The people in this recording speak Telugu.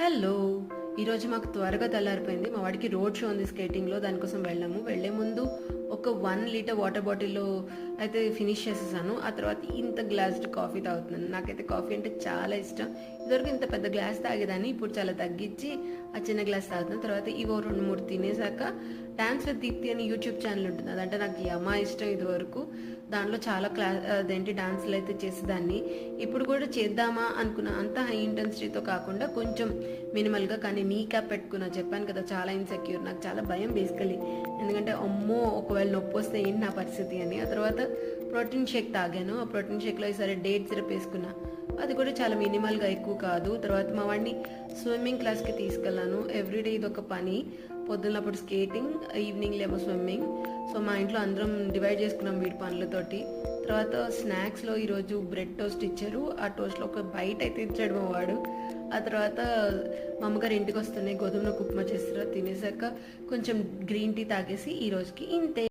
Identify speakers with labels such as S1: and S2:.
S1: హలో. ఈరోజు మాకు త్వరగా తెల్లారిపోయింది. మా వాడికి రోడ్ షో ఉంది స్కేటింగ్లో, దానికోసం వెళ్ళాము. వెళ్లే ముందు ఒక 1 లీటర్ వాటర్ బాటిల్లో అయితే ఫినిష్ చేసేసాను. ఆ తర్వాత ఇంత గ్లాస్డ్ కాఫీ తాగుతున్నాను. నాకైతే కాఫీ అంటే చాలా ఇష్టం. ఇదివరకు ఇంత పెద్ద గ్లాస్ తాగేదాన్ని, ఇప్పుడు చాలా తగ్గించి ఆ చిన్న గ్లాస్ తాగుతున్నాను. తర్వాత ఇవో 2-3 తినేసాక డాన్స్ విత్ దీప్తి అని యూట్యూబ్ ఛానల్ ఉంటుంది, అదంటే నాకు యమా ఇష్టం. ఇదివరకు దాంట్లో చాలా అదేంటి డాన్సులు అయితే చేసేదాన్ని. ఇప్పుడు కూడా చేద్దామా అనుకున్నా, అంత హై ఇంటెన్సిటీతో కాకుండా కొంచెం మినిమల్గా. కానీ నీ క్యాప్ పెట్టుకున్నా, చెప్పాను కదా చాలా ఇన్సెక్యూర్, నాకు చాలా భయం బేసికలీ. ఎందుకంటే అమ్మో ఒకవేళ నొప్పి వస్తే ఏంటి నా పరిస్థితి అని. ఆ తర్వాత ప్రోటీన్ షేక్ తాగాను. ఆ ప్రోటీన్ షేక్లో ఈసారి డేట్ సిరప్ వేసుకున్నా, అది కూడా చాలా మినిమల్గా, ఎక్కువ కాదు. తర్వాత మా వాడిని స్విమ్మింగ్ క్లాస్కి తీసుకెళ్ళాను. ఎవ్రీడే ఇదొక పని. పొద్దున్నప్పుడు స్కేటింగ్, ఈవినింగ్లో ఏమో స్విమ్మింగ్. సో మా ఇంట్లో అందరం డివైడ్ చేసుకున్నాం వీడి పనులతోటి. తర్వాత స్నాక్స్లో ఈరోజు బ్రెడ్ టోస్ట్ ఇచ్చారు. ఆ టోస్ట్లో ఒక బైట్ అయితే ఇచ్చాడు మా వాడు. ఆ తర్వాత మా అమ్మగారు ఇంటికి వస్తున్నాయి, గోధుమ ఉప్మా చేస్తారు. తినేసాక కొంచెం గ్రీన్ టీ తాగేసి ఈ రోజుకి ఇంతే.